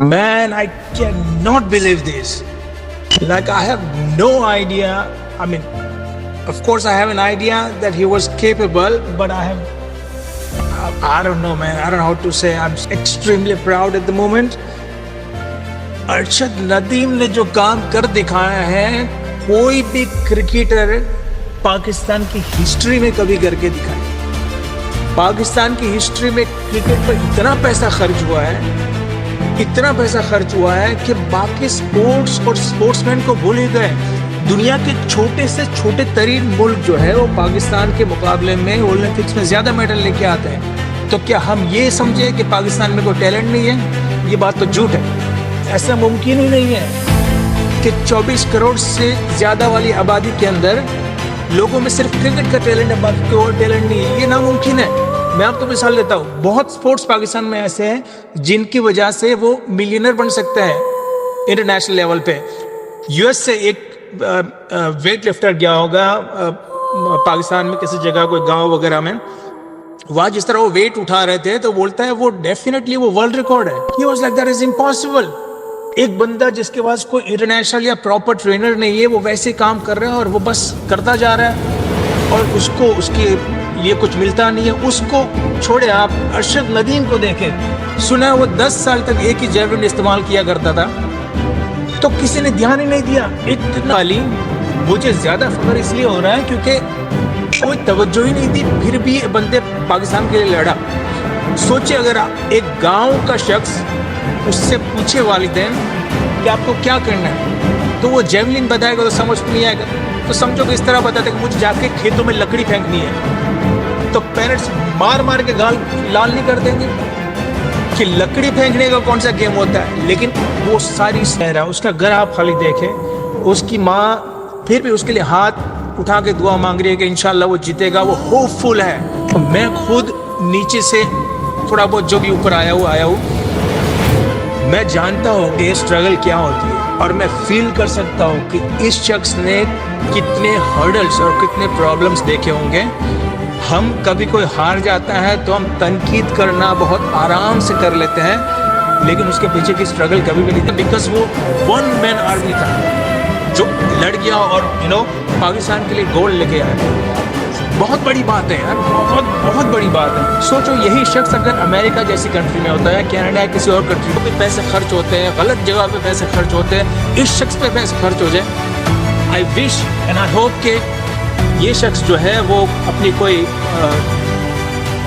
Man, I cannot believe this. Like, I have no idea. I mean, of course, I have an idea that he was capable, but I don't know, man. I don't know how to say. I'm extremely proud at the moment. Arshad Nadeem ने जो काम कर दिखाया है, कोई भी cricketer Pakistan की history में कभी करके दिखाया। पाकिस्तान की हिस्ट्री में क्रिकेट पर इतना पैसा खर्च हुआ है कि बाकी स्पोर्ट्स और स्पोर्ट्समैन को भूल ही गए। दुनिया के छोटे से छोटे तरीन मुल्क जो है वो पाकिस्तान के मुकाबले में ओलंपिक्स में ज्यादा मेडल लेके आते हैं। तो क्या हम ये समझे कि पाकिस्तान में कोई टैलेंट नहीं है? ये बात तो झूठ है। ऐसा मुमकिन ही नहीं है कि 24 करोड़ से ज्यादा वाली आबादी के अंदर लोगों में सिर्फ क्रिकेट का टैलेंट है, बाकी कोई और टैलेंट नहीं है। ये नामुमकिन है। मैं आपको मिसाल देता हूँ, बहुत स्पोर्ट्स पाकिस्तान में ऐसे हैं जिनकी वजह से वो मिलियनर बन सकते हैं इंटरनेशनल लेवल पे। यूएस से एक वेट लिफ्टर गया होगा पाकिस्तान में किसी जगह, कोई गांव वगैरह में, वहां जिस तरह वो वेट उठा रहे थे तो बोलता है वो डेफिनेटली वो वर्ल्ड रिकॉर्ड है। He was like that is impossible. एक बंदा जिसके पास कोई इंटरनेशनल या प्रॉपर ट्रेनर नहीं है, वो वैसे काम कर रहा है और वो बस करता जा रहा है और उसको उसके लिए कुछ मिलता नहीं है। उसको छोड़े, आप अरशद नदीम को देखें, सुना है वो 10 साल तक एक ही जेवलिन इस्तेमाल किया करता था, तो किसी ने ध्यान ही नहीं दिया। इतना मुझे ज्यादा फख्र इसलिए हो रहा है क्योंकि कोई तवज्जो ही नहीं दी, फिर भी बंदे पाकिस्तान के लिए लड़ा। सोचे अगर एक गांव का शख्स उससे पूछे वालिदैन कि आपको क्या करना है, तो वो जेवलिन बताएगा तो समझ नहीं आएगा। तो समझो कि इस तरह बताते कि मुझे जाके खेतों में लकड़ी फेंकनी है, तो पेरेंट्स मार मार के गाल लाल नहीं कर देंगे कि लकड़ी फेंकने का कौन सा गेम होता है। लेकिन वो सारी सहरा, उसका घर आप खाली देखें, उसकी माँ फिर भी उसके लिए हाथ उठा के दुआ मांग रही है कि इंशाल्लाह वो जीतेगा, वो होपफुल है। तो मैं खुद नीचे से थोड़ा बहुत जो भी ऊपर आया हूँ, मैं जानता हूँ कि ये स्ट्रगल क्या होती है और मैं फील कर सकता हूँ कि इस शख्स ने कितने हर्डल्स और कितने प्रॉब्लम्स देखे होंगे। हम कभी कोई हार जाता है तो हम तनकीद करना बहुत आराम से कर लेते हैं, लेकिन उसके पीछे की स्ट्रगल कभी भी नहीं था। बिकॉज वो वन मैन आर्मी था जो लड़ गया और पाकिस्तान के लिए गोल्ड लेके आया। बहुत बड़ी बात है यार, बहुत बड़ी बात है। सोचो यही शख्स अगर अमेरिका जैसी कंट्री में होता है, कनाडा या किसी और कंट्री में पैसे खर्च होते हैं, गलत जगह पे पैसे खर्च होते हैं, इस शख्स पे पैसे खर्च हो जाए। I wish and I hope कि ये शख्स जो है वो अपनी कोई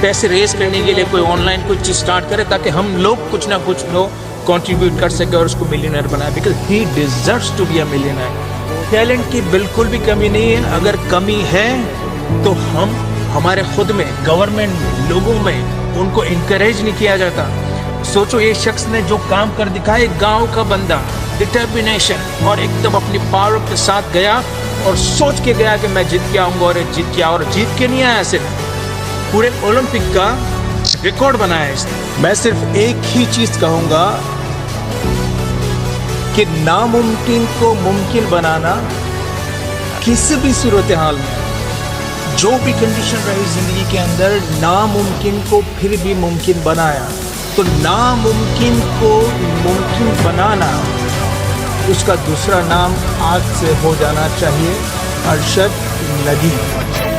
पैसे रेज करने के लिए कोई ऑनलाइन कुछ चीज स्टार्ट करे ताकि हम लोग कुछ ना कुछ कंट्रीब्यूट कर सके और उसको मिलियनर बनाए। Because he deserves to be a millionaire. Talent की बिल्कुल भी कमी नहीं है। अगर कमी है तो हमारे खुद में, गवर्नमेंट में, लोगों में उनको इनकरेज नहीं किया जाता। सोचो ये शख्स ने जो काम कर दिखाया, एक गांव का बंदा, डिटर्मिनेशन और एकदम अपनी पावर के साथ गया और सोच के गया कि मैं जीत के आऊंगा, और जीत के आया, और जीत के नहीं आया, सिर्फ पूरे ओलंपिक का रिकॉर्ड बनाया इसने। मैं सिर्फ एक ही चीज कहूंगा कि नामुमकिन को मुमकिन बनाना किसी भी सूरत हाल में, जो भी कंडीशन रही जिंदगी के अंदर, नामुमकिन को फिर भी मुमकिन बनाया। तो नामुमकिन को मुमकिन बनाना, उसका दूसरा नाम आज से हो जाना चाहिए अरशद नदीम।